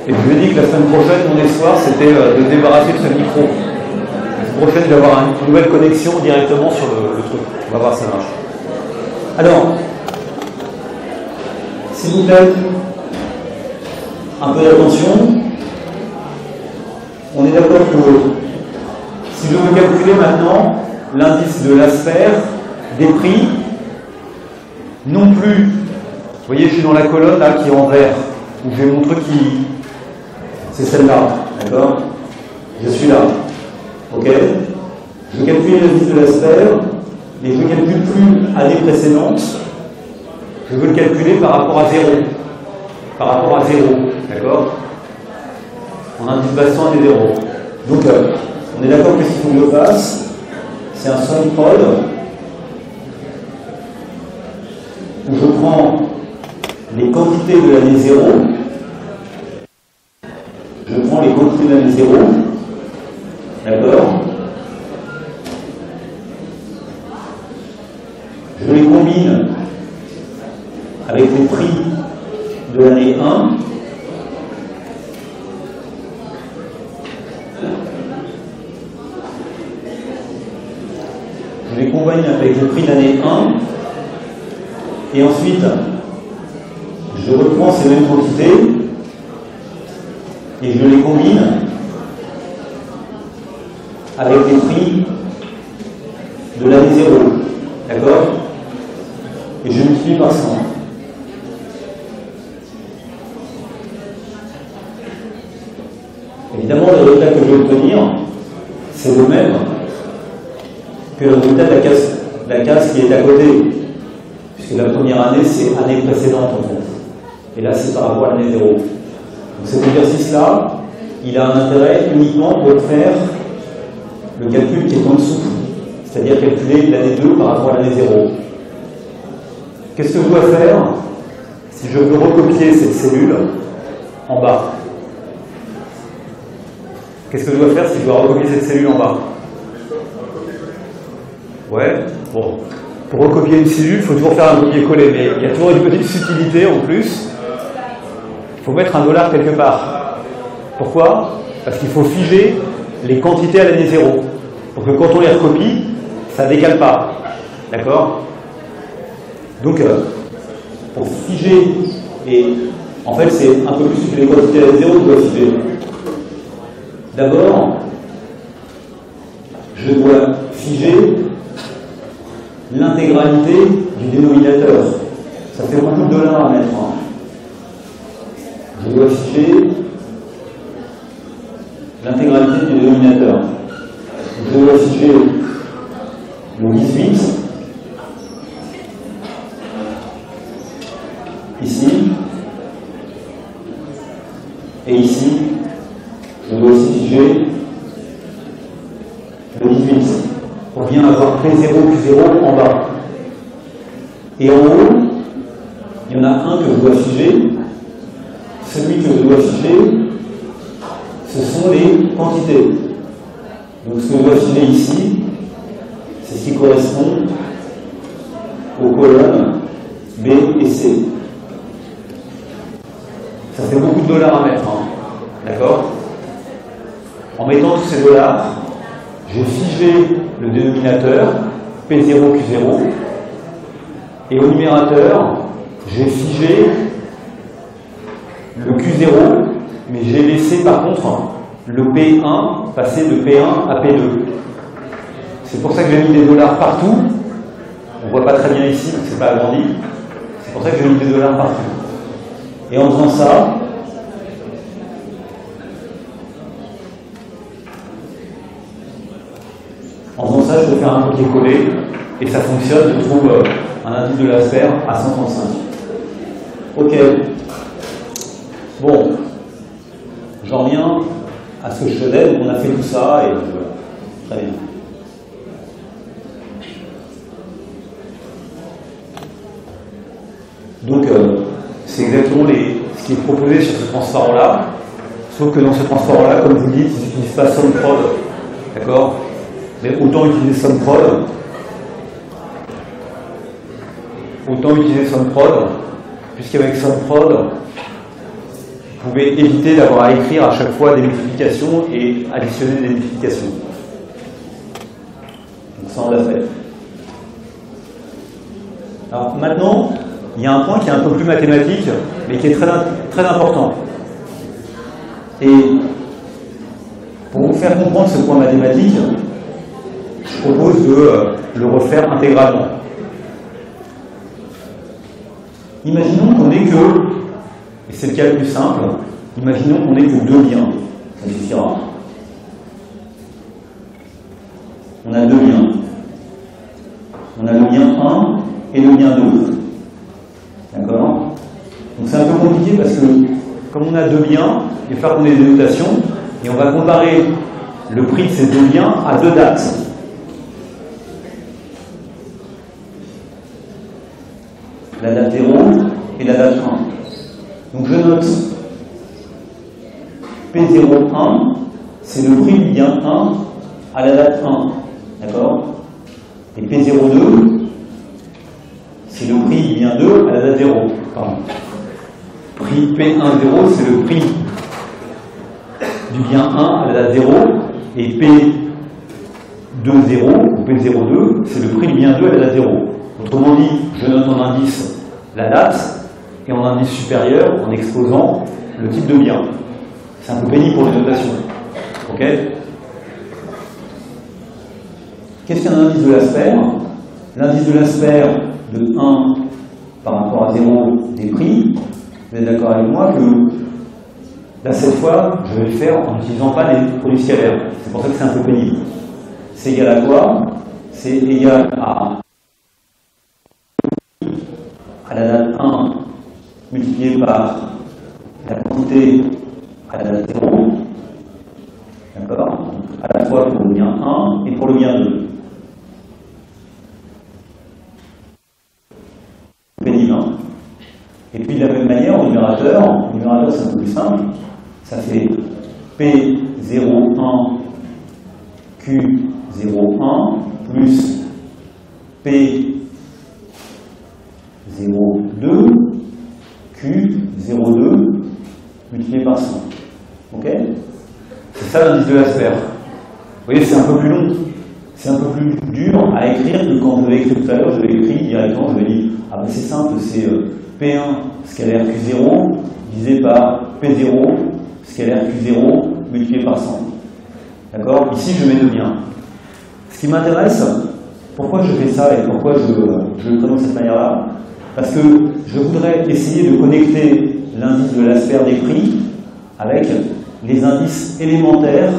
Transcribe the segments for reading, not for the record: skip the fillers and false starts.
Et je lui ai dit que la semaine prochaine, mon espoir, c'était de se débarrasser de ce micro. La semaine prochaine, je vais avoir une nouvelle connexion directement sur le truc. On va voir si ça marche. Alors, s'il vous plaît, un peu d'attention. On est d'accord que si je veux calculer maintenant l'indice de l'asper des prix, non plus, vous voyez, je suis dans la colonne là qui est en vert, où j'ai mon truc qui. C'est celle-là, d'accord? Je suis là. Ok? Je calcule l'indice de l'asper, mais je ne calcule plus année précédente, je veux le calculer par rapport à 0. Par rapport à 0, d'accord? En indice bastant année 0. Donc, on est d'accord que ce qu'il faut que je fasse, c'est un sum prod où je prends les quantités de l'année 0, je prends les quantités de l'année 0, d'accord? Je les combine avec les prix de l'année 1, je les combine avec le prix de l'année 1, et ensuite je reprends ces mêmes quantités et je les combine avec les prix de l'année 0, d'accord? Et je multiplie par 100. Évidemment, le résultat que je vais obtenir, c'est le même que le résultat de la case qui est à côté. Puisque la première année, c'est année précédente en fait. Et là, c'est par rapport à l'année 0. Donc cet exercice-là, il a un intérêt uniquement pour faire le calcul qui est en dessous. C'est-à-dire calculer l'année 2 par rapport à l'année 0. Qu'est-ce que je dois faire si je veux recopier cette cellule en bas? Qu'est-ce que je dois faire si je dois recopier cette cellule en bas? Ouais, bon. Pour recopier une cellule, il faut toujours faire un copier-coller, mais il y a toujours une petite subtilité en plus. Il faut mettre un dollar quelque part. Pourquoi? Parce qu'il faut figer les quantités à l'année 0. Pour que quand on les recopie, ça ne décale pas. D'accord? Donc, pour figer, et en fait, c'est un peu plus que les quantités à l'année 0 que je dois figer. D'abord, je dois figer l'intégralité du dénominateur. Ça fait beaucoup de dollars à mettre. Hein. Je dois figer l'intégralité du dénominateur. Je dois figer le 18 ici et ici. Je dois aussi figer le 18 pour bien avoir P0, Q0 en bas. Et en haut, il y en a un que je dois figer. Celui que je dois figer, ce sont les quantités. Donc ce que je dois figer ici, c'est ce qui correspond aux colonnes B et C. Ça fait beaucoup de dollars à mettre, hein. D'accord? En mettant tous ces dollars, j'ai figé le dénominateur P0, Q0, et au numérateur, j'ai figé le Q0, mais j'ai laissé par contre le P1 passer de P1 à P2. C'est pour ça que j'ai mis des dollars partout. On ne voit pas très bien ici, parce que c'est pas agrandi. C'est pour ça que j'ai mis des dollars partout. Et en faisant ça, je peux faire un copier-coller et ça fonctionne. Je trouve un indice de l'asper à 135. Ok. Bon. J'en reviens à ce que je faisais. Donc on a fait tout ça et très bien. Donc c'est exactement ce qui est proposé sur ce transparent-là. Sauf que dans ce transparent-là, comme vous le dites, ils n'utilisent pas SumProd. D'accord? Mais autant utiliser SumProd, puisqu'avec SumProd, vous pouvez éviter d'avoir à écrire à chaque fois des multiplications et additionner des multiplications. Donc ça, on l'a fait. Alors maintenant, il y a un point qui est un peu plus mathématique, mais qui est très important. Et pour vous faire comprendre ce point mathématique, je propose de le refaire intégralement. Imaginons qu'on n'ait que, et c'est le cas le plus simple, imaginons qu'on n'ait que deux liens. Ça suffira. On a deux liens. On a le lien 1 et le lien 2. D'accord? Donc c'est un peu compliqué parce que, comme on a deux liens, il va falloir qu'on ait des notations, et on va comparer le prix de ces deux liens à deux dates. La date 0 et la date 1. Donc je note P01, c'est le prix du lien 1 à la date 1. D'accord? Et P02, c'est le prix du lien 2 à la date 0. Pardon. Prix P10, c'est le prix du lien 1 à la date 0. Et P20 ou P02, c'est le prix du lien 2 à la date 0. Autrement dit, je note en indice la date et en indice supérieur en exposant le type de lien. C'est un peu pénible pour les notations. Ok? Qu'est-ce qu'un indice de Lasper? L'indice de Lasper de 1 par rapport à 0 des prix, vous êtes d'accord avec moi que là, cette fois, je vais le faire en n'utilisant pas les produits scalaires. C'est pour ça que c'est un peu pénible. C'est égal à quoi? C'est égal à la date 1 multiplié par la quantité à la date 0, d'accord? À la fois pour le lien 1 et pour le lien 2. Pénible, hein? Et puis de la même manière, au numérateur c'est un peu plus simple, ça fait P01 Q01 plus P02 Q02 multiplié par 100. Ok? C'est ça l'indice de Lasper. Vous voyez, c'est un peu plus long. C'est un peu plus dur à écrire que quand je l'avais écrit tout à l'heure. Je l'ai écrit directement, je vais dire, ah ben c'est simple, c'est P1 scalaire Q0 divisé par P0 scalaire Q0 multiplié par 100. D'accord? Ici, je mets deux liens. Ce qui m'intéresse, pourquoi je fais ça et pourquoi je le présente de cette manière-là? Parce que je voudrais essayer de connecter l'indice de Lasper des prix avec les indices élémentaires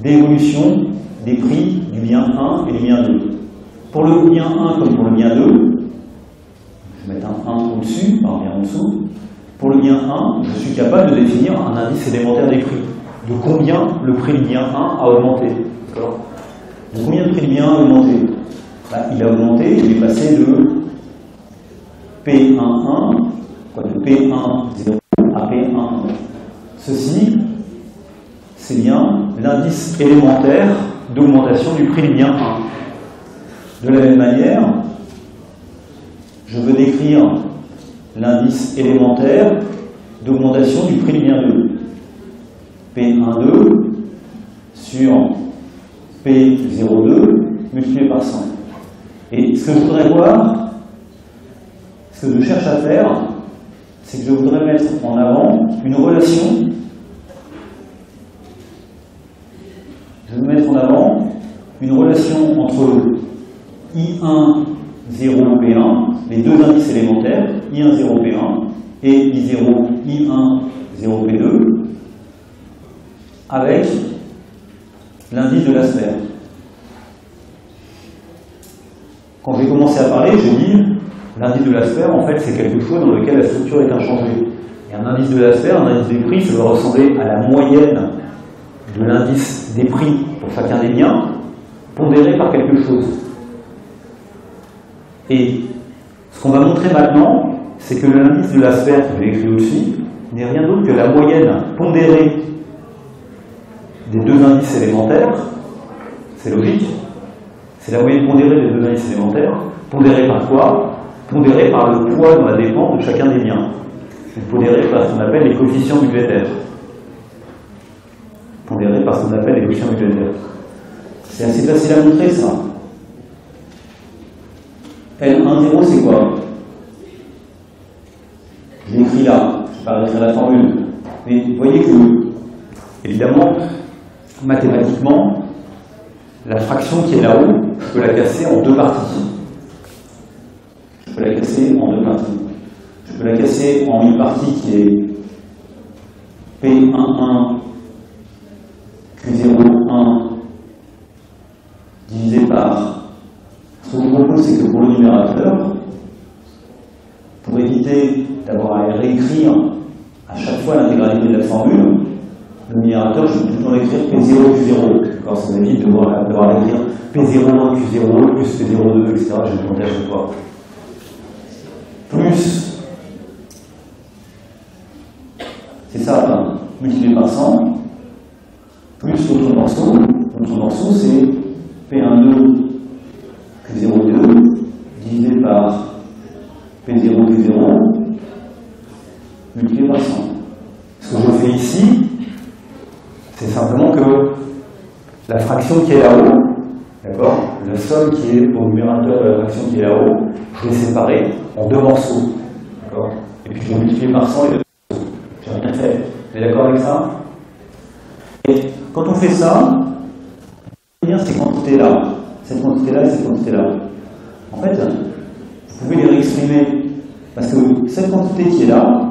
d'évolution des prix du lien 1 et du lien 2. Pour le lien 1 comme pour le lien 2, je vais mettre un 1 au-dessus, un lien en dessous. Pour le lien 1, je suis capable de définir un indice élémentaire des prix. De combien le prix du lien 1 a augmenté. D'accord? De combien le prix du lien 1 a augmenté? Bah, il a augmenté, il est passé de P11, de P10 à P11. Ceci, c'est bien l'indice élémentaire d'augmentation du prix du lien 1. De la même manière, je veux décrire l'indice élémentaire d'augmentation du prix du lien 2. P12 sur P02 multiplié par 100. Et ce que je voudrais voir, ce que je cherche à faire, c'est que je voudrais mettre en avant une relation. Je vais mettre en avant une relation entre I1, 0, P1, les deux indices élémentaires, I1, 0, P1, et I0, I1, 0, P2, avec l'indice de Lasper. Quand j'ai commencé à parler, j'ai dit l'indice de Lasper, en fait, c'est quelque chose dans lequel la structure est inchangée. Et un indice de Lasper, un indice des prix, ça doit ressembler à la moyenne de l'indice des prix pour chacun des biens, pondéré par quelque chose. Et ce qu'on va montrer maintenant, c'est que l'indice de Lasper, que j'ai écrit aussi, n'est rien d'autre que la moyenne pondérée des deux indices élémentaires. C'est logique. C'est la moyenne pondérée des deux indices élémentaires. Pondérée par quoi? Pondérée par le poids dans la dépense de chacun des biens. pondéré par ce qu'on appelle les coefficients budgétaires. Pondéré par ce qu'on appelle les coefficients budgétaires. C'est assez facile à montrer, ça. L10, c'est quoi? Je l'ai écrit là, je ne vais pas réécrire la formule. Mais vous voyez que, évidemment, mathématiquement, la fraction qui est là-haut, je peux la casser en deux parties. Je peux la casser en deux parties. Je peux la casser en une partie qui est P11 Q01 divisé par... Ce que je vous propose, c'est que pour le numérateur, pour éviter d'avoir à réécrire à chaque fois l'intégralité de la formule, le numérateur, je peux toujours écrire P0 Q0. D'accord, ça m'évite de devoir écrire P01 Q0 plus P02, etc. Je vais compter à chaque fois. Plus, c'est ça, multiplié par 100, plus l'autre morceau. L'autre morceau, c'est P12 Q02 divisé par P0 Q0 multiplié par 100. Ce que je fais ici, c'est simplement que la fraction qui est là-haut, d'accord, la somme qui est au numérateur de la fraction qui est là-haut, je l'ai séparée en deux morceaux, d'accord, et puis je vais multiplier par 100 les deux morceaux. J'ai rien fait. Vous êtes d'accord avec ça? Et quand on fait ça, bien ces quantités-là, cette quantité-là et cette quantité-là, en fait, vous pouvez les réexprimer, parce que cette quantité qui est là,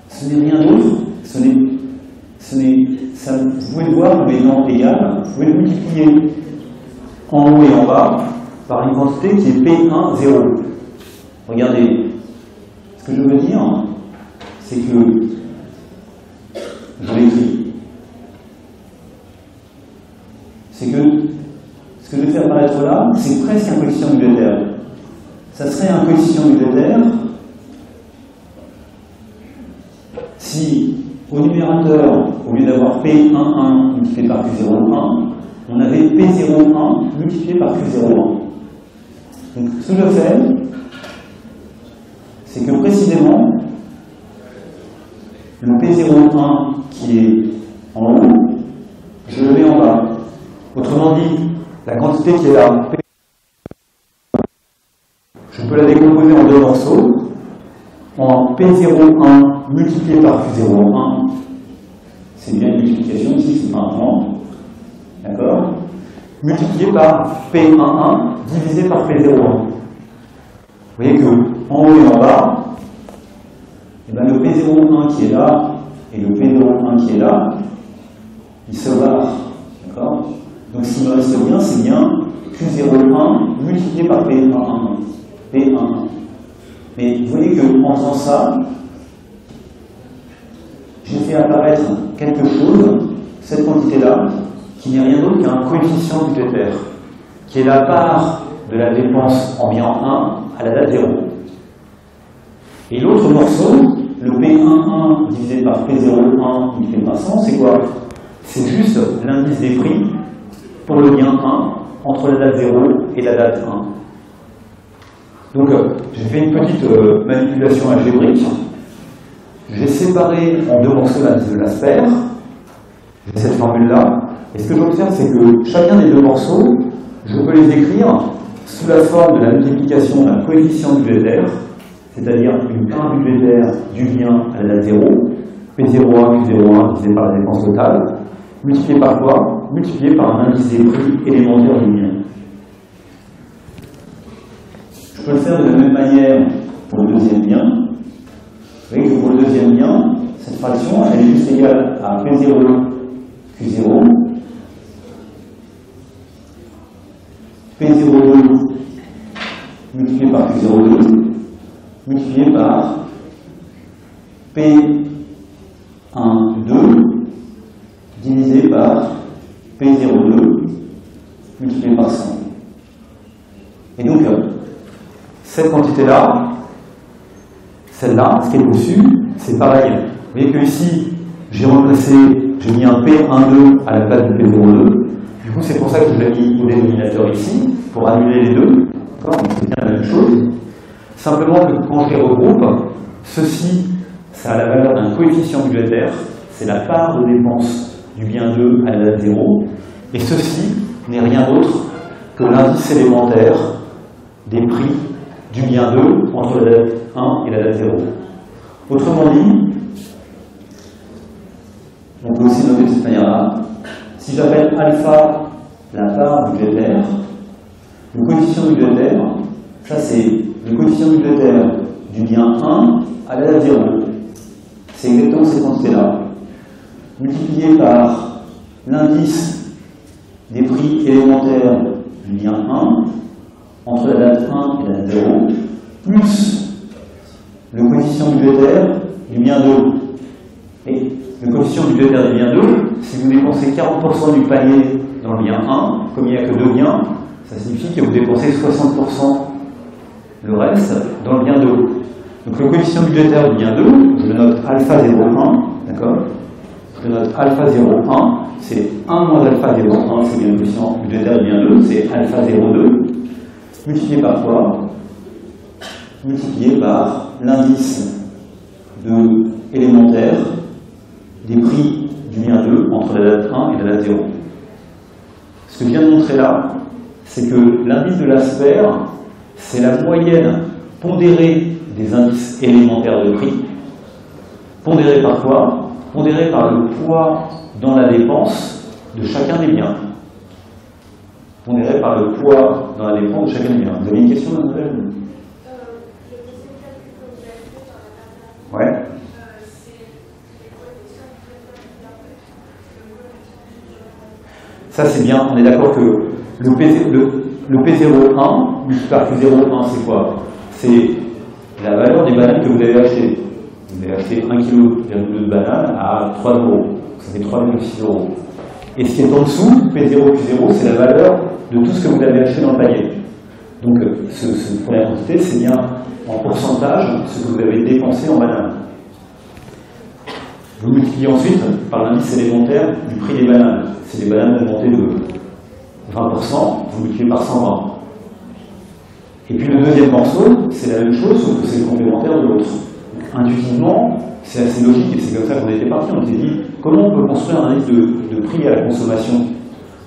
ce n'est rien d'autre, vous pouvez le voir en mettant égal, vous pouvez le multiplier en haut et en bas par une quantité qui est P1, 0. Regardez, ce que je veux dire, c'est que, je l'écris, c'est que ce que je vais faire apparaître là, c'est presque un coefficient budgétaire. Ça serait un coefficient budgétaire si, au numérateur, au lieu d'avoir P11 multiplié par Q01, on avait P01 multiplié par Q01. Donc, ce que je fais, c'est que précisément, le P01 qui est en haut, je le mets en bas. Autrement dit, la quantité qui est là, je peux la décomposer en deux morceaux, en P01 multiplié par Q01, c'est bien une multiplication ici, c'est pas un point, d'accord, multiplié par P11 divisé par P01. Vous voyez que en haut et en bas, et bien le P01 qui est là et le P01 qui est là, ils se barrent, d'accord. Donc ce qui me reste bien, c'est bien Q01 multiplié par P11. Mais vous voyez qu'en faisant ça, j'ai fait apparaître quelque chose, cette quantité-là, qui n'est rien d'autre qu'un coefficient budgétaire, qui est la part de la dépense en bien 1 à la date 0. Et l'autre morceau, le P11 divisé par P01 multiplié par 100, c'est quoi? C'est juste l'indice des prix pour le bien 1 entre la date 0 et la date 1. Donc, j'ai fait une petite manipulation algébrique. J'ai séparé en deux morceaux l'indice de l'Asper. J'ai cette formule-là. Et ce que j'observe, c'est que chacun des deux morceaux, je peux les écrire sous la forme de la multiplication d'un coefficient budgétaire, c'est-à-dire une part budgétaire du bien à la date 0, P01, Q01 divisé par la dépense totale, multiplié par quoi? Multiplié par un indice des prix élémentaire du bien. Je peux le faire de la même manière pour le deuxième bien. Vous voyez que pour le deuxième bien, cette fraction elle est juste égale à P0, Q0, P02 multiplié par Q02, multiplié par P12 divisé par P02 multiplié par 100. Et donc, cette quantité-là, celle-là, ce qui est au-dessus, c'est pareil. Vous voyez que ici, j'ai remplacé, j'ai mis un P12 à la place du P02. Du coup, c'est pour ça que je l'ai mis au dénominateur ici, pour annuler les deux. D'accord, donc c'est bien la même chose. Simplement que quand je les regroupe, ceci, ça a la valeur d'un coefficient budgétaire, c'est la part de dépense du bien 2 à la date 0, et ceci n'est rien d'autre que l'indice élémentaire des prix du bien 2 entre la date 1 et la date 0. Autrement dit, on peut aussi noter de cette manière-là, si j'appelle alpha la part budgétaire, le coefficient budgétaire, ça c'est le coefficient budgétaire du bien 1 à la date 0. C'est exactement cette quantité-là, multiplié par l'indice des prix élémentaires du bien 1 entre la date 1 et la date 0, plus le coefficient budgétaire du bien 2. Et le coefficient budgétaire du bien 2, si vous dépensez 40% du panier dans le bien 1, comme il n'y a que 2 biens, ça signifie que vous dépensez 60% le reste dans le bien 2. Donc le coefficient budgétaire du bien 2, je le note alpha 0,1, d'accord? Je le note alpha 0,1, c'est 1 moins alpha 0,1, c'est bien le coefficient budgétaire du bien 2, c'est alpha 0,2, multiplié par quoi? Multiplié par l'indice élémentaire des prix du bien 2 entre la date 1 et la date 0. Ce que je viens de montrer là, c'est que l'indice de l'Asper, c'est la moyenne pondérée des indices élémentaires de prix. Pondérée par quoi? Pondérée par le poids dans la dépense de chacun des biens. Pondérée par le poids dans la dépense de chacun des biens. Vous avez une question, mademoiselle? Ouais. Ça c'est bien, on est d'accord que le P01, multiplié par Q01, c'est quoi? C'est la valeur des bananes que vous avez achetées. Vous avez acheté 1,2 kg de bananes à 3 €. Ça fait 3,6 €. Et ce qui est en dessous, P0, Q0, c'est la valeur de tout ce que vous avez acheté dans le panier. Donc, cette première quantité, c'est bien en pourcentage ce que vous avez dépensé en bananes. Vous multipliez ensuite par l'indice élémentaire du prix des bananes. Si les bananes ont augmenté de 20%, vous multipliez par 120. Et puis le deuxième morceau, c'est la même chose, sauf que c'est le complémentaire de l'autre. Intuitivement, c'est assez logique, et c'est comme ça qu'on était parti. On s'est dit, comment on peut construire un indice de prix à la consommation?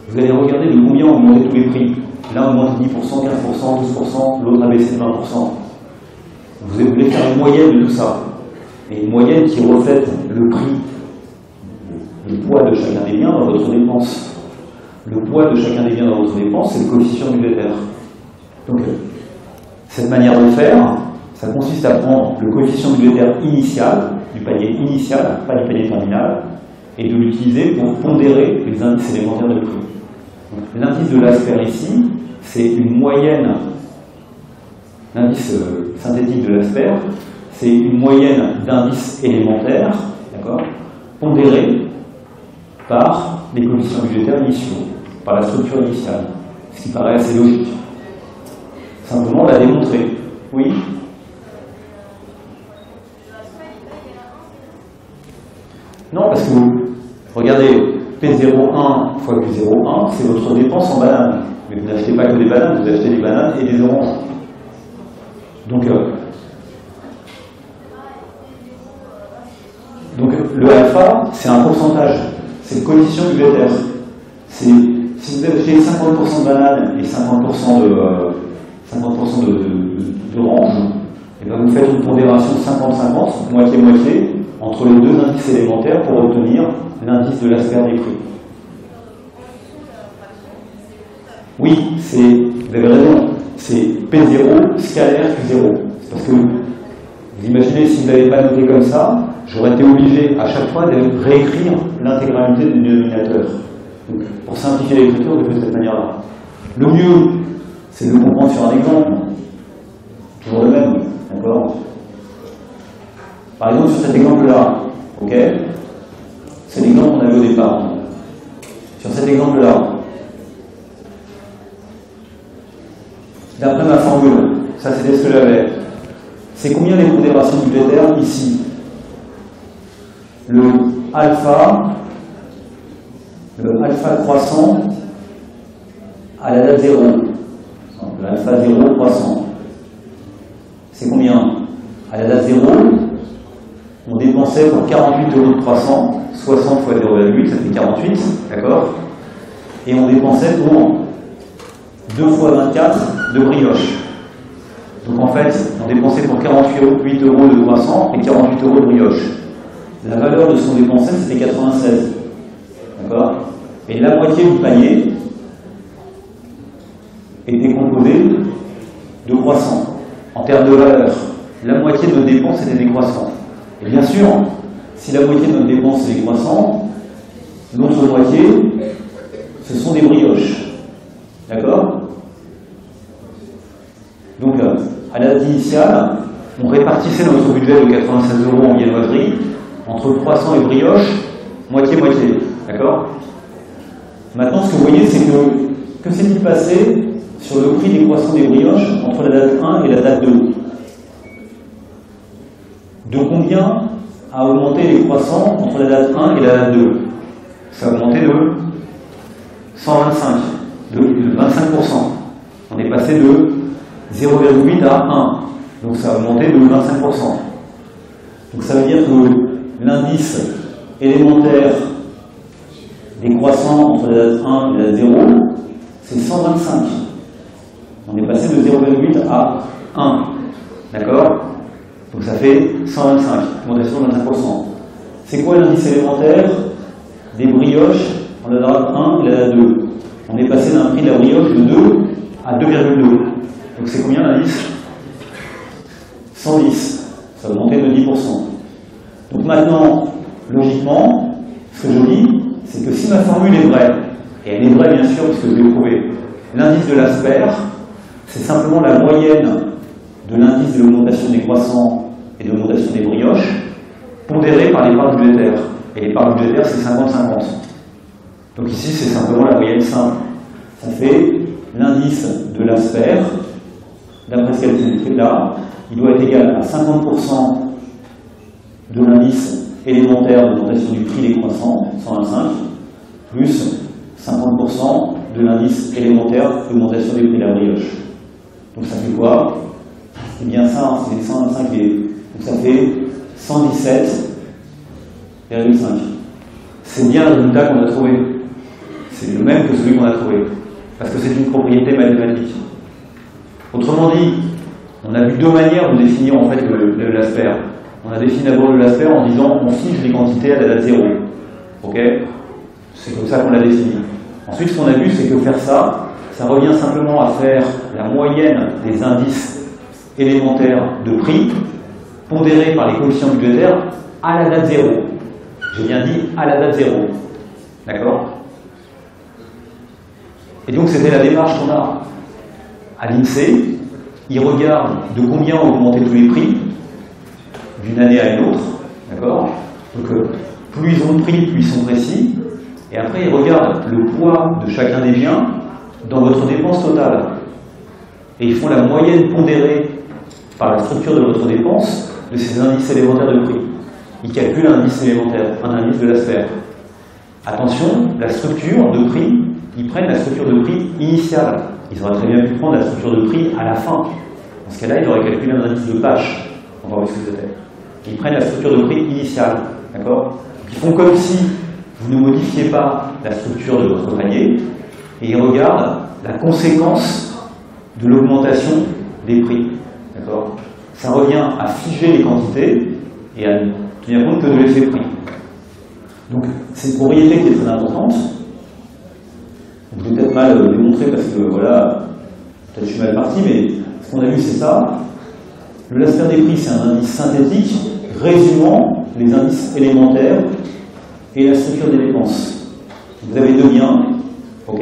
Vous allez regarder de combien ont augmenté tous les prix. L'un a augmenté 10%, 15%, 12%, l'autre a baissé de 20%. Vous voulez faire une moyenne de tout ça. Et une moyenne qui reflète le prix, le poids de chacun des biens dans votre dépense. Le poids de chacun des biens dans votre dépense, c'est le coefficient budgétaire. Donc, cette manière de faire, ça consiste à prendre le coefficient budgétaire initial, du panier initial, pas du panier terminal, et de l'utiliser pour pondérer les indices élémentaires de prix. L'indice de l'Asper ici, c'est une moyenne, l'indice synthétique de l'Asper, c'est une moyenne d'indices élémentaires, d'accord, pondérés par les coefficients budgétaires initiaux, par la structure initiale, ce qui paraît assez logique. Simplement, on l'a démontré. Oui? Non, parce que vous regardez, P01 fois Q01, c'est votre dépense en bananes. Mais vous n'achetez pas que des bananes, vous achetez des bananes et des oranges. Donc le alpha, c'est un pourcentage, c'est le coefficient budgétaire. Si vous achetez 50% de bananes et 50% d'oranges, et bien vous faites une pondération 50-50, moitié-moitié, entre les deux indices élémentaires pour obtenir l'indice de l'Asper des prix. Oui, vous avez raison, c'est P0 scalaire Q0. C'est parce que vous imaginez, si vous n'avez pas noté comme ça, j'aurais été obligé à chaque fois de réécrire l'intégralité du dénominateur. Donc, pour simplifier l'écriture, je fais de cette manière-là. Le mieux, c'est de le comprendre sur un exemple. Toujours le même, d'accord? Par exemple, sur cet exemple-là, ok? C'est l'exemple qu'on avait au départ. Sur cet exemple-là, d'après ma formule, ça c'était ce que j'avais. C'est combien les pondérations budgétaires ici? Le alpha croissant à la date 0. Donc l'alpha 0 croissant. c'est combien? À la date 0, on dépensait pour 48 € de croissant, 60 fois 0,8, ça fait 48, d'accord? Et on dépensait pour 2 fois 24 de brioche. Donc en fait, on dépensait pour 48 € de croissant et 48 € de brioche. La valeur de ce qu'on dépensait, c'était 96. D'accord? Et la moitié du panier était composée de croissants. En termes de valeur, la moitié de nos dépenses étaient des croissants. Et bien sûr, si la moitié de notre dépense est des croissants, l'autre moitié, ce sont des brioches. D'accord? Donc, à la date initiale, on répartissait notre budget de 96 € en viennoiserie entre croissants et brioches, moitié-moitié. D'accord? Maintenant, ce que vous voyez, c'est que s'est-il passé sur le prix des croissants et des brioches entre la date 1 et la date 2? De combien a augmenté les croissants entre la date 1 et la date 2? Ça a augmenté de 125, de 25%. On est passé de 0,8 à 1. Donc ça a augmenté de 25%. Donc ça veut dire que l'indice élémentaire des croissants entre la date 1 et la date 0, c'est 125. On est passé de 0,8 à 1. D'accord? Donc ça fait 125, augmentation de 25%. C'est quoi l'indice élémentaire des brioches en la date 1 et la date 2? On est passé d'un prix de la brioche de 2 à 2,2. Donc c'est combien l'indice? 110. Ça a augmenté de 10%. Donc maintenant, logiquement, ce que je dis, c'est que si ma formule est vraie, et elle est vraie bien sûr, puisque je l'ai prouvé, l'indice de l'Asper, c'est simplement la moyenne de l'indice de l'augmentation des croissants et de l'augmentation des brioches, pondérée par les parts budgétaires. Et les parts budgétaires, c'est 50-50. Donc ici, c'est simplement la moyenne simple. Ça fait l'indice de l'Asper, d'après ce calcul là, il doit être égal à 50% de l'indice élémentaire d'augmentation du prix des croissants, 125, plus 50% de l'indice élémentaire d'augmentation du prix de la brioche. Donc ça fait quoi? C'est bien ça, c'est 125 et donc ça fait 117,5. C'est bien le résultat qu'on a trouvé. C'est le même que celui qu'on a trouvé. Parce que c'est une propriété mathématique. Autrement dit, on a vu deux manières de définir en fait l'Asper. On a défini d'abord l'Asper en disant on fige les quantités à la date 0. Ok? C'est comme ça qu'on l'a défini. Ensuite, ce qu'on a vu, c'est que faire ça, ça revient simplement à faire la moyenne des indices élémentaires de prix pondérés par les coefficients budgétaires à la date 0. J'ai bien dit à la date 0. D'accord? Et donc, c'était la démarche qu'on a à l'INSEE. Ils regardent de combien ont augmenté tous les prix d'une année à une autre. D'accord? Donc, plus ils ont de prix, plus ils sont précis. Et après, ils regardent le poids de chacun des biens dans votre dépense totale. Et ils font la moyenne pondérée par la structure de votre dépense de ces indices élémentaires de prix. Ils calculent un indice élémentaire, un indice de l'Asper. Attention, la structure de prix, ils prennent la structure de prix initiale. Ils auraient très bien pu prendre la structure de prix à la fin. Dans ce cas-là, ils auraient calculé un indice de Pache. On va voir ce que c'était. Ils prennent la structure de prix initiale. D'accord? Ils font comme si vous ne modifiez pas la structure de votre panier et ils regardent la conséquence de l'augmentation des prix. D'accord? Ça revient à figer les quantités et à ne tenir compte que de l'effet prix. Donc, c'est une propriété qui est très importante. Je vais peut-être mal démontrer parce que voilà, peut-être je suis mal parti, mais ce qu'on a vu c'est ça. Le L'Asper des prix, c'est un indice synthétique résumant les indices élémentaires et la structure des dépenses. Vous avez deux biens, ok?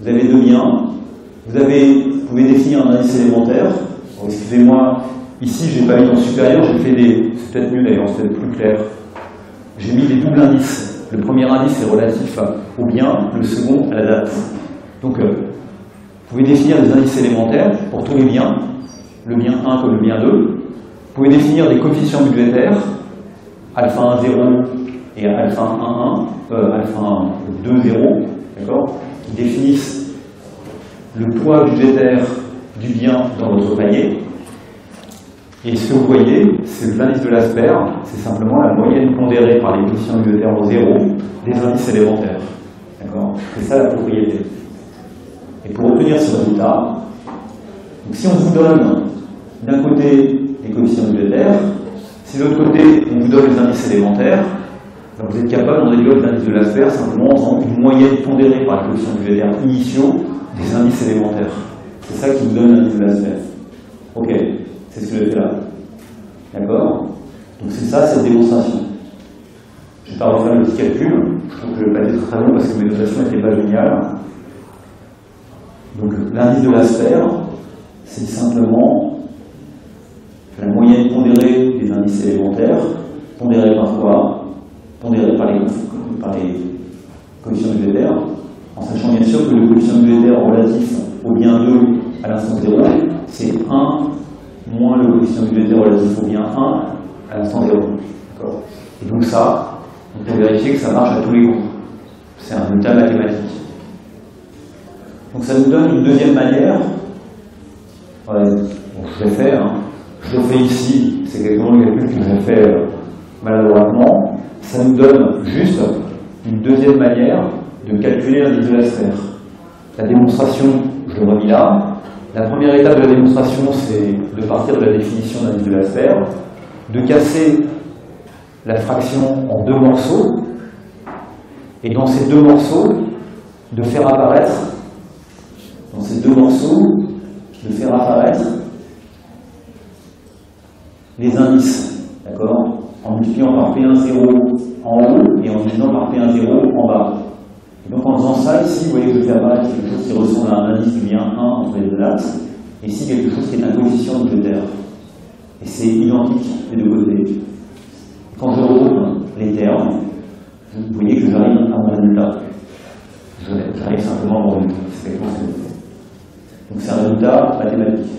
Vous avez deux biens. Vous pouvez définir un indice élémentaire. Bon, excusez-moi, ici j'ai pas mis en supérieur, j'ai fait des. C'est peut-être mieux d'ailleurs, c'est peut-être plus clair. J'ai mis des doubles indices. Le premier indice est relatif au bien, le second à la date. Donc, vous pouvez définir des indices élémentaires pour tous les biens, le bien 1 comme le bien 2. Vous pouvez définir des coefficients budgétaires, alpha 1, 0 et alpha 1, 1, alpha 1, 2, 0, d'accord, qui définissent le poids budgétaire du bien dans votre panier. Et ce que vous voyez, c'est que l'indice de l'Asper, c'est simplement la moyenne pondérée par les coefficients budgétaires au zéro des indices élémentaires. D'accord? C'est ça la propriété. Et pour obtenir ce résultat, donc si on vous donne d'un côté les coefficients budgétaires, si de l'autre côté on vous donne les indices élémentaires, donc vous êtes capable d'en déduire l'indice de l'Asper simplement en faisant une moyenne pondérée par les coefficients budgétaires initiaux des indices élémentaires. C'est ça qui vous donne l'indice de l'Asper. Ok, c'est ce que je fais là. D'accord? Donc c'est ça cette démonstration. Je ne vais pas refaire le petit calcul, je trouve que je ne vais pas être très long parce que mes notations n'étaient pas géniales. Donc l'indice de l'Asper, c'est simplement la moyenne pondérée des indices élémentaires, pondérée par quoi? Pondérée par les coefficients budgétaires, en sachant bien sûr que le coefficient budgétaire relatif au bien 2 à l'instant 0, c'est 1 moins le coefficient budgétaire relatif au bien 1 à l'instant 0. Et donc ça, on peut vérifier que ça marche à tous les coups. C'est un résultat mathématique. Donc ça nous donne une deuxième manière. Ouais, bon, je l'ai fait, hein. Je le fais ici, c'est exactement le calcul que j'ai fait maladroitement. Ça nous donne juste une deuxième manière de calculer l'indice de l'Asper. La démonstration, je l'ai remis là. La première étape de la démonstration, c'est de partir de la définition de l'indice de l'Asper, de casser la fraction en deux morceaux, et dans ces deux morceaux, de faire apparaître les indices, d'accord, en multipliant par P1,0 en haut et en divisant par P1,0 en bas. Et donc en faisant ça, ici, vous voyez que je fais apparaître quelque chose qui ressemble à un indice du bien 1 entre les deux dates, et ici quelque chose qui est un coefficient budgétaire. Et c'est identique des deux côtés. Quand je regroupe les termes, vous voyez que j'arrive à mon résultat. J'arrive simplement à mon résultat. C'est exactement ce que je fais. Donc c'est un résultat mathématique.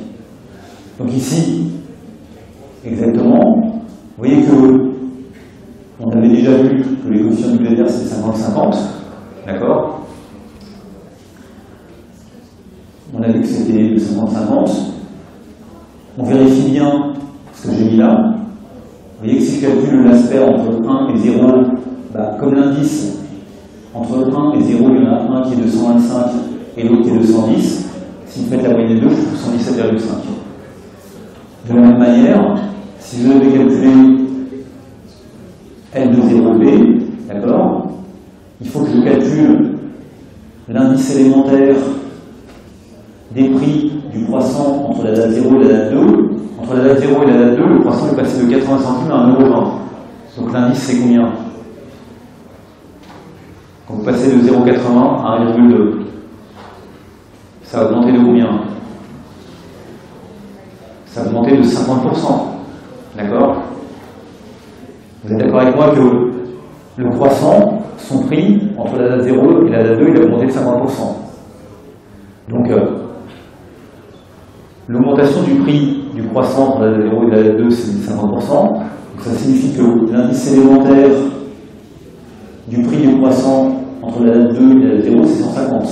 Donc ici, exactement, vous voyez que on avait déjà vu que les coefficients budgétaires c'est 50-50, d'accord? On a vu que c'était de 50-50. On vérifie bien ce que j'ai mis là. Vous voyez que si je calcule l'Asper entre 1 et 0, bah, comme l'indice entre 1 et 0, il y en a un qui est de 125 et l'autre qui est de 110. Si vous faites la moyenne des deux, je trouve 117,5. De la même manière, si je devais calculer L de 0B, d'accord, il faut que je calcule l'indice élémentaire des prix du croissant entre la date 0 et la date 2. Entre la date 0 et la date 2, le croissant est passé de 80 centimes à 1,20 €. Donc l'indice c'est combien? Quand vous passez de 0,80 à 1,2, ça a augmenté de combien? Ça a augmenté de 50%. D'accord? Vous êtes d'accord avec moi que le croissant, son prix, entre la date 0 et la date 2, il a augmenté de 50%. Donc, l'augmentation du prix du croissant entre la date 0 et la date 2, c'est 50%. Donc, ça signifie que l'indice élémentaire du prix du croissant entre la date 2 et la date 0, c'est 150.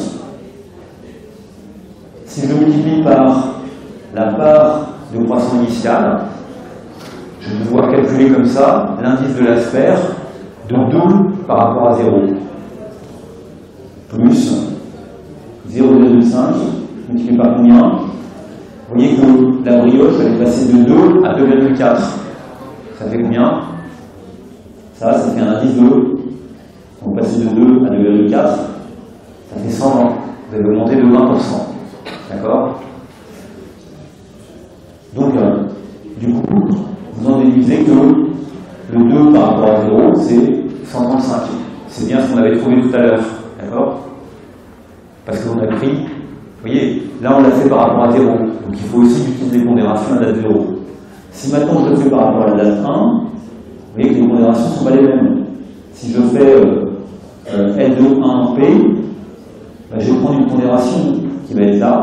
Si je multiplie par la part de croissant initial, je vais pouvoir calculer comme ça l'indice de l'Asper de 2 par rapport à 0. Plus 0,5 multiplié par combien? Vous voyez que la brioche elle est passée de 2 à 2,4. Ça fait combien? Ça fait un indice de... Donc passer de 2 à 2,4, ça fait 120. Vous avez augmenté de 20%. D'accord? Donc, du coup, vous en déduisez que le 2 par rapport à 0, c'est 135. C'est bien ce qu'on avait trouvé tout à l'heure. D'accord? Parce qu'on a pris, vous voyez, là on l'a fait par rapport à 0. Donc il faut aussi utiliser les pondérations à la date 0. Si maintenant je le fais par rapport à la date 1, vous voyez que les pondérations ne sont pas les mêmes. Si je fais L de 1P, bah, je vais prendre une pondération qui va être là.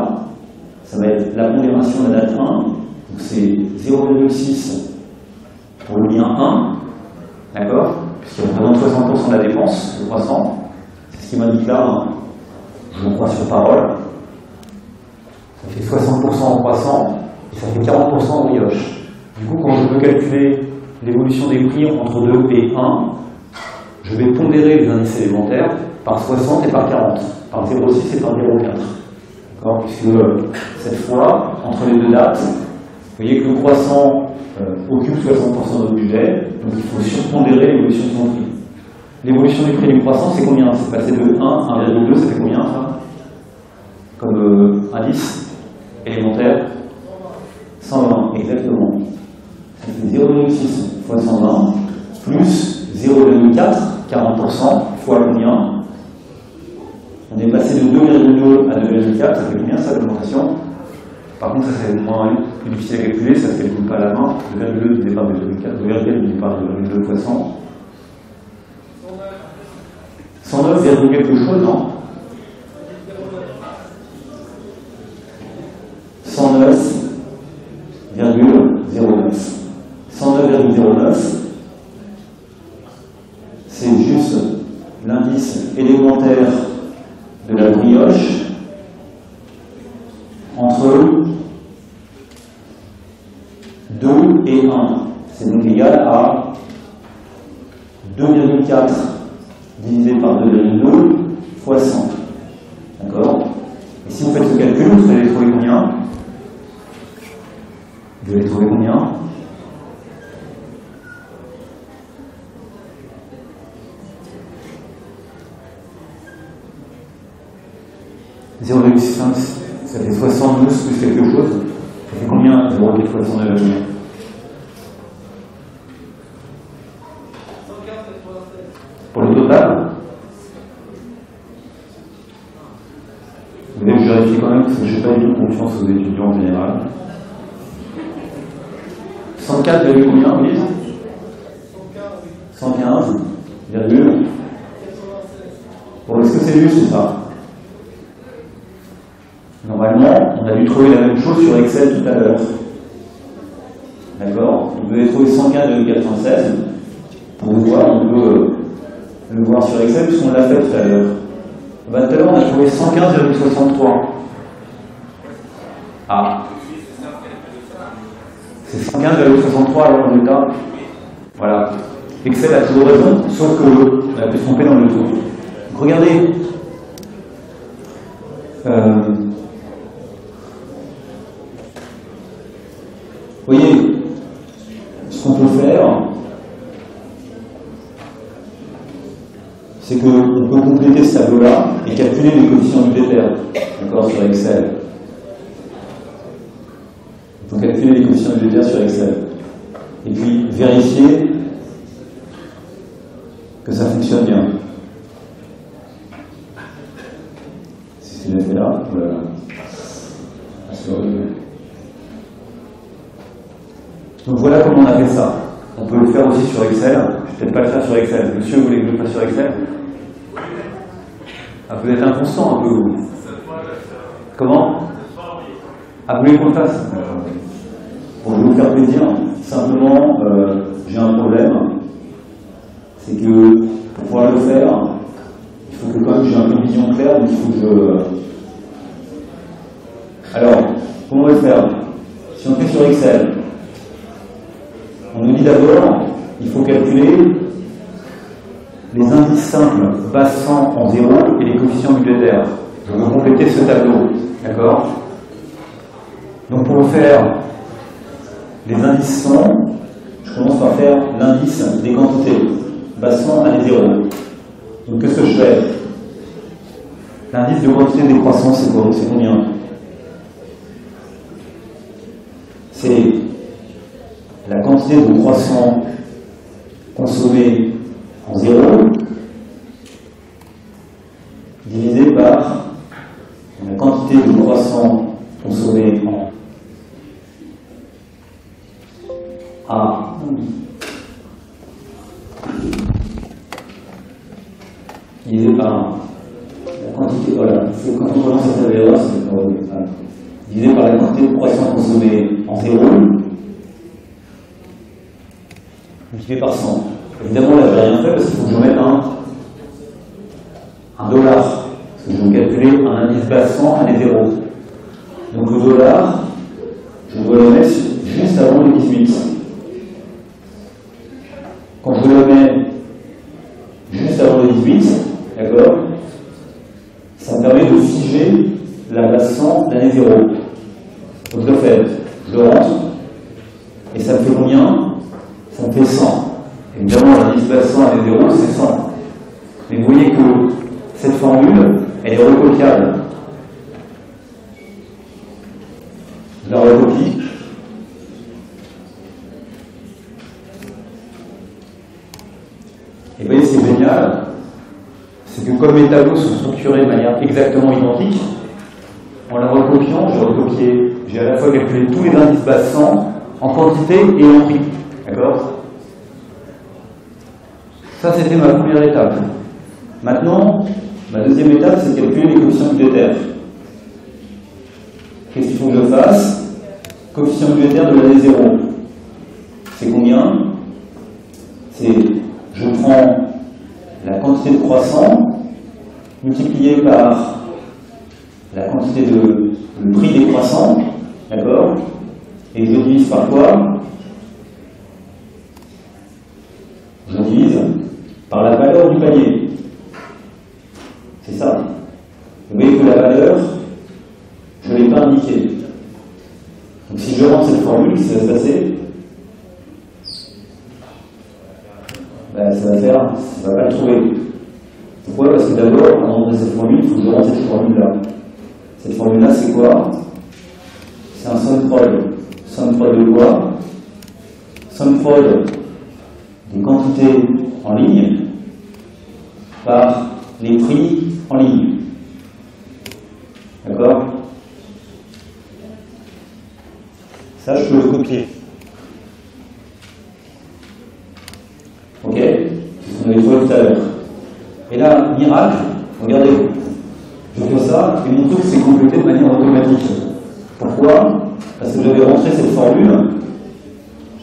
Ça va être la pondération à la date 1. Donc c'est 0,6 pour le bien 1. D'accord? Puisqu'il représente 60% de la dépense, le croissant. C'est ce qui m'indique là. Hein. Je m'en crois sur parole. Ça fait 60% en croissant et ça fait 40% en brioche. Du coup, quand je veux calculer l'évolution des prix entre 2 et 1, je vais pondérer les indices élémentaires par 60 et par 40, par 0,6 et par 0,4. D'accord? Puisque cette fois, entre les deux dates, vous voyez que le croissant occupe 60% de notre budget, donc il faut surpondérer l'évolution de son prix. L'évolution du prix du croissant, c'est combien? C'est passé de 1 à 1,2, ça fait combien ça? Comme indice élémentaire? 120, exactement. Ça fait 0,6 fois 120, plus 0,4, 40%, fois combien? On est passé de 2,2 à 2,4, ça fait combien ça l'augmentation? Par contre, ça c'est moins plus difficile à calculer, ça ne se calcule pas à la main. 2,2 divisé par 2,4, 2,4 divisé par 2,2 fois 100. 109, quelque chose, non? 109,09. 109,09, c'est juste l'indice élémentaire de la brioche entre 2 et 1. C'est donc égal à 2,4 divisé par 2,2 fois 100. D'accord? Et si vous faites ce calcul, vous allez trouver combien? Vous allez trouver combien? « 0,5, ça fait 72 plus quelque chose. Ça fait combien 0,4 fois 109 ? Pour le total, vous voulez que je vérifie quand même parce que je n'ai pas du tout confiance aux étudiants en général. 104, combien vous dites 115, virgule. Bon, est-ce que c'est juste ou pas? Normalement, on a dû trouver la même chose sur Excel tout à l'heure. D'accord? Vous devez trouver 115,96. Pour le voir, on peut le voir sur Excel puisqu'on l'a fait tout à l'heure. Tout à l'heure, on a trouvé 115,63. Ah. C'est 115,63 alors en état. Voilà. Excel a toujours raison, sauf que on a pu se tromper dans le tour. Donc regardez. Vous voyez, ce qu'on peut faire, c'est qu'on peut compléter ce tableau-là et calculer les coefficients budgétaires, d'accord, sur Excel. Il faut calculer les coefficients budgétaires sur Excel. Et puis vérifier que ça fonctionne bien. C'est ce que j'ai fait là. Voilà. Donc voilà comment on a fait ça. On peut le faire aussi sur Excel. Je ne vais peut-être pas le faire sur Excel. Monsieur, vous voulez que je le fasse sur Excel? Ah, vous êtes inconstant un peu, vous. Comment? Ah, vous voulez qu'on le fasse? Bon, je vais vous faire plaisir. Simplement, j'ai un problème. C'est que pour pouvoir le faire, il faut que quand même j'ai un peu de vision claire, donc il faut que je... Alors, comment on va le faire? Si on fait sur Excel, on nous dit d'abord, il faut calculer les indices simples passant en 0 et les coefficients budgétaires. Je veux compléter ce tableau. D'accord? Donc pour faire les indices 100, je commence par faire l'indice des quantités passant à des 0. Donc qu'est-ce que je fais? L'indice de quantité des croissants, c'est quoi? C'est combien? C'est la quantité de croissants consommés en 0 divisé par la quantité de croissants consommés en A divisé par la quantité, voilà, quand on commence à faire l'erreur, c'est divisé par la quantité de croissants consommés en 0 multiplié par 100. Évidemment, là, je n'ai rien fait parce qu'il faut que je mette un dollar. Parce que je vais calculer un indice base 100 à des 0. Donc le dollar, je dois le mettre juste avant le 18. 18, d'accord? Ça me permet de figer la base 100 l'année 0. Donc je le fais, je le rentre, et ça me fait combien? Ça me fait 100. Évidemment, l'indice base 100 l'année 0, c'est 100. Mais vous voyez que cette formule, elle est recopiable. Je la recopie. Et vous voyez, c'est génial. C'est que comme mes tableaux sont structurés de manière exactement identique, en la recopiant, j'ai à la fois calculé tous les indices base 100 en quantité et en prix. D'accord? Ça, c'était ma première étape. Maintenant, ma deuxième étape, c'est de calculer les coefficients budgétaires. Qu'est-ce qu'il faut que je fasse? Coefficient budgétaire de l'année 0. C'est combien? C'est, je prends la quantité de croissant multipliée par la quantité le prix des croissants, d'accord? Et je divise par quoi? Je divise par la valeur du panier. C'est ça. Vous voyez que la valeur, je ne l'ai pas indiquée. Donc si je rentre cette formule, qu'est-ce qui va se passer? Ben, ça ne va pas le trouver. Pourquoi? Parce que d'abord, avant d'entrer cette formule, il faut que je rentre cette formule-là. Cette formule-là, c'est quoi? C'est un sum prod. Sum prod de quoi? Sum prod des quantités en ligne par les prix en ligne. D'accord? Ça, je peux le copier. Ok? C'est ce qu'on avait trouvé tout à l'heure. Et là, miracle, regardez, je fais ça, et mon tour s'est complété de manière automatique. Pourquoi? Parce que j'avais rentré cette formule,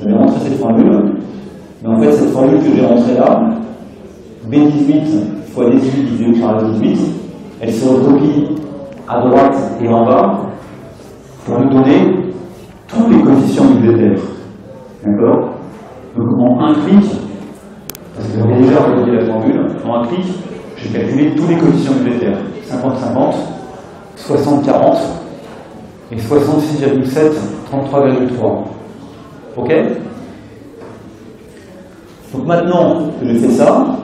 mais en fait, cette formule que j'ai rentrée là, B18 fois 18 divisé par 18, elle se recopie à droite et en bas pour nous donner tous les coefficients budgétaires. D'accord? Donc en un clic, parce que j'avais déjà recopié la formule, en un clic, j'ai calculé tous les coefficients budgétaires. 50-50, 60-40 et 66,7, 33,3. Ok? Donc maintenant que j'ai fait ça,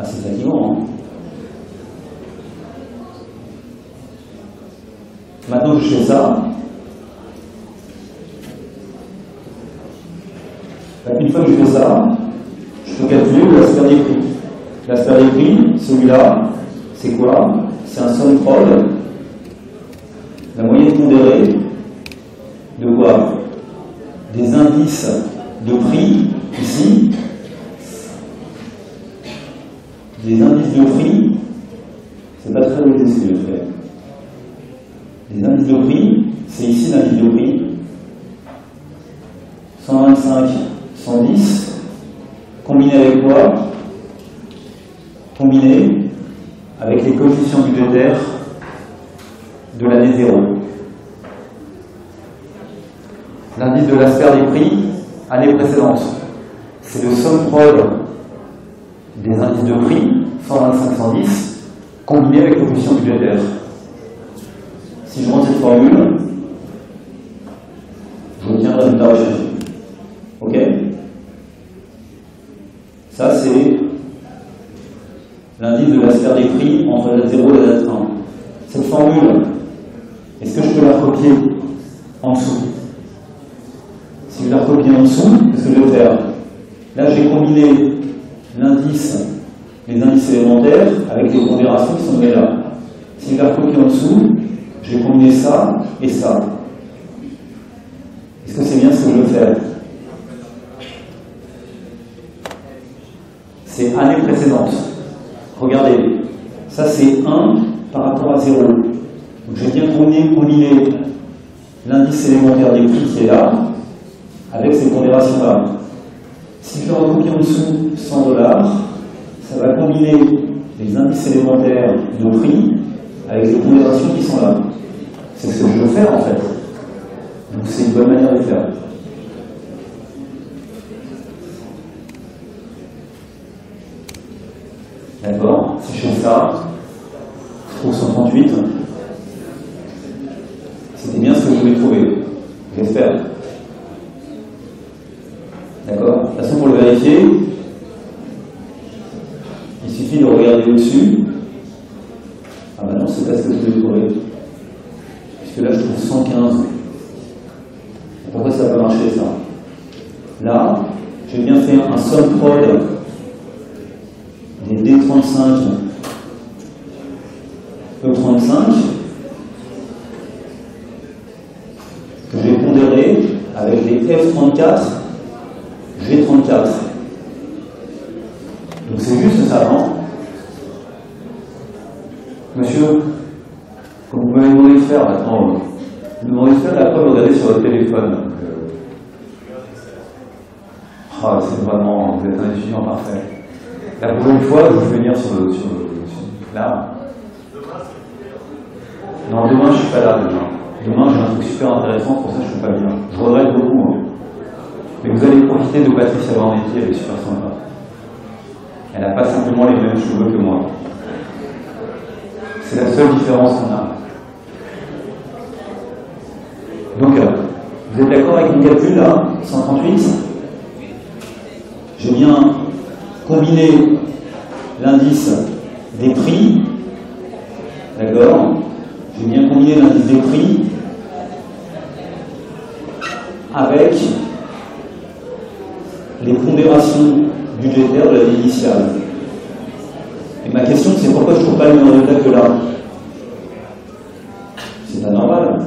c'est fatigant, hein? Maintenant que je fais ça, une fois que je fais ça, je peux calculer l'aspect des prix. L'aspect des prix, celui-là, c'est quoi? C'est un sum prod, la moyenne pondérée de quoi? Des indices de prix, ici, des indices de prix, c'est pas très logique ce que je fais. Des indices de prix, c'est ici l'indice de prix, 125, 110, combiné avec quoi? Combiné avec les coefficients budgétaires de l'année 0. L'indice de l'aspect des prix, année précédente, c'est le sum prod des indices de prix, 125, 110, combiné avec les coefficients budgétaires. Si je rentre cette formule, je obtiens le résultat recherché. Ok? Ça, c'est l'indice de la sphère des prix entre la date 0 et la date 1. Cette formule, est-ce que je peux la recopier en dessous? Si je la recopie en dessous, qu'est-ce que je vais faire? Là, j'ai combiné l'indice, les indices élémentaires avec les pondérations qui sont déjà là. Si je la recopie en dessous, je vais combiner ça et ça. Est-ce que c'est bien ce que je veux faire? C'est année précédente. Regardez, ça c'est 1 par rapport à 0. Donc je vais bien combiner l'indice élémentaire des prix qui est là avec ces pondérations-là. Si je le recopie en dessous 100 $, ça va combiner les indices élémentaires de prix avec les pondérations qui sont là. C'est ce que je veux faire en fait. Donc c'est une bonne manière de faire. ça, je trouve 138. C'était bien ce que je voulais trouver, j'espère. D'accord? De toute façon, pour le vérifier, il suffit de regarder au-dessus. Ah bah non, c'est pas ce que je voulais trouver. Puisque là, je trouve 115. Pourquoi ça n'a pas marché, ça? Là, j'ai bien fait un somme prod des D35 E35 que j'ai pondéré avec les F34 G34. Donc c'est juste ça, non? Monsieur, comme vous m'avez demandé de faire maintenant, vous me demandez de faire la preuve, regardez sur votre téléphone. Ah, c'est vraiment, vous êtes un étudiant parfait. La prochaine fois, je vais venir sur là. Non, demain, je ne suis pas là, demain. Demain, j'ai un truc super intéressant, pour ça, je ne suis pas bien. Je regrette beaucoup. Hein. Mais vous allez profiter de Patricia Bornetti, elle est super sympa. Elle n'a pas simplement les mêmes cheveux que moi. C'est la seule différence qu'on a. Donc, vous êtes d'accord avec mon calcul, là 138. J'ai bien combiné l'indice des prix. D'accord? J'ai bien combiné l'indice des prix avec les pondérations budgétaires de la vie initiale. Et ma question, c'est pourquoi je ne trouve pas le même résultat que là? C'est pas normal.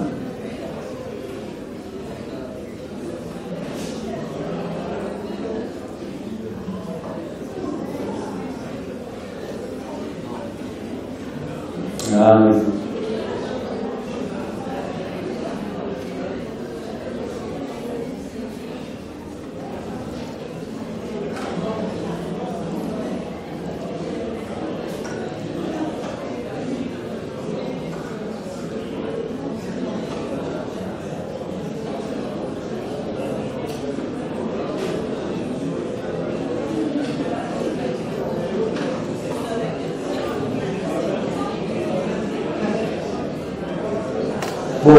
Ah, oui. Bon,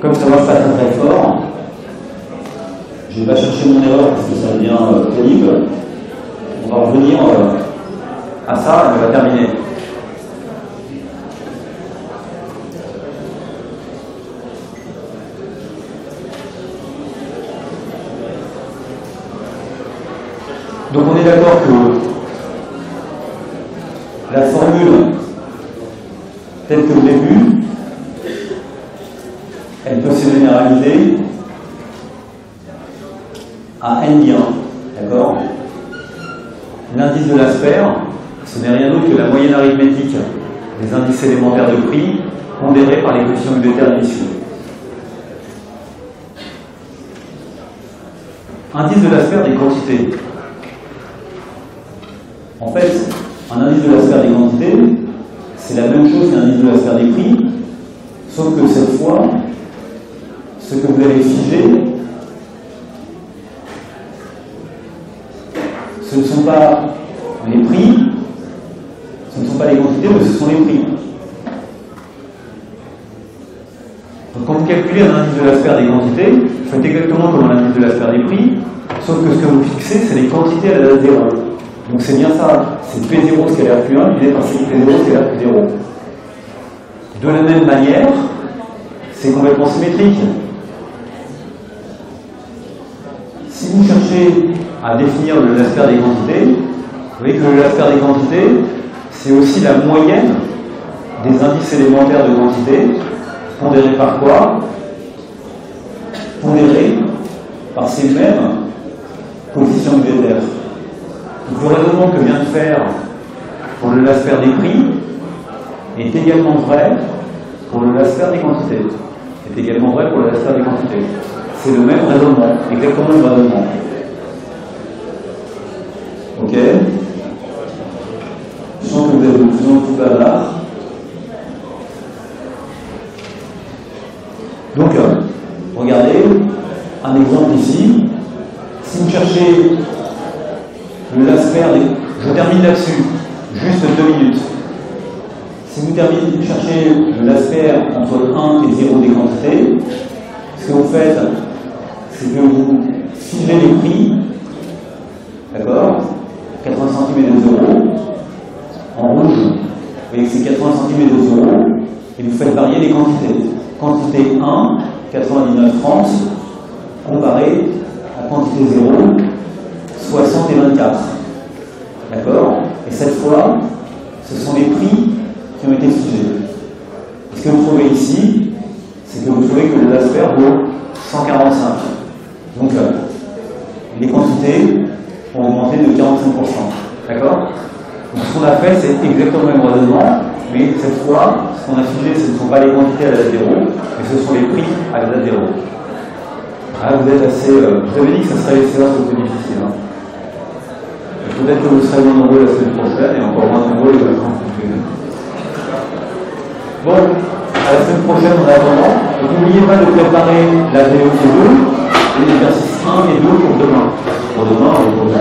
comme ça marche pas très fort, je ne vais pas chercher mon erreur parce que ça devient terrible. On va revenir à ça et on va terminer. Donc on est d'accord que la formule telle que je l'ai vue, elle peut se généraliser à n bien, d'accord? L'indice de l'Asper, ce n'est rien d'autre que la moyenne arithmétique des indices élémentaires de prix pondérés par les coefficients budgétaires initiaux. Indice de l'Asper des quantités. En fait, un indice de l'Asper des quantités, c'est la même chose qu'un indice de l'Asper des prix, sauf que cette fois, ce que vous allez figer, ce ne sont pas les prix, ce ne sont pas les quantités, mais ce sont les prix. Donc quand vous calculez un indice de l'Asper des quantités, vous faites exactement comme un indice de l'Asper des prix, sauf que ce que vous fixez, c'est les quantités à la date 0. Donc c'est bien ça, c'est P0 scalaire Q1 divisé par P0 scalaire Q0. De la même manière, c'est complètement symétrique. Si vous cherchez à définir le L'Asper des quantités, vous voyez que le L'Asper des quantités, c'est aussi la moyenne des indices élémentaires de quantité, pondérés par quoi? Pondérés par ces mêmes coefficients budgétaires. Donc le raisonnement que vient de faire pour le L'Asper des prix est également vrai pour le L'Asper des quantités. C'est également vrai pour le L'Asper des quantités. C'est le même raisonnement, exactement le même raisonnement. Ok? Je sens que vous êtes de plus en plus bavard. Donc, regardez, un exemple ici. Si vous cherchez le L'Asper des... Je termine là-dessus. juste 2 minutes. Si vous cherchez l'asper entre 1 et 0 des quantités, ce que vous faites, c'est que vous figez les prix, d'accord, 80 centimes et 2 euros, en rouge, vous voyez que c'est 80 centimes et 2 euros, et vous faites varier les quantités. Quantité 1, 99 francs, comparé à quantité 0, 60 et 24. D'accord? Et cette fois, ce sont les prix qui ont été figés. Et ce que vous trouvez ici, c'est que vous trouvez que l'asper vaut 145. Donc, les quantités ont augmenté de 45%. D'accord? Donc, ce qu'on a fait, c'est exactement le même raisonnement, mais cette fois, ce qu'on a figé, ce ne sont pas les quantités à la date 0, mais ce sont les prix à la date 0. Ah, vous êtes assez. Vous avez dit que ça serait un peu difficile. Hein. Peut-être que vous serez moins nombreux la semaine prochaine et encore moins nombreux les vacances. Bon, à la semaine prochaine en attendant. N'oubliez pas de préparer la VO2 et l'exercice 1 et 2 pour demain. Pour demain, vous pouvez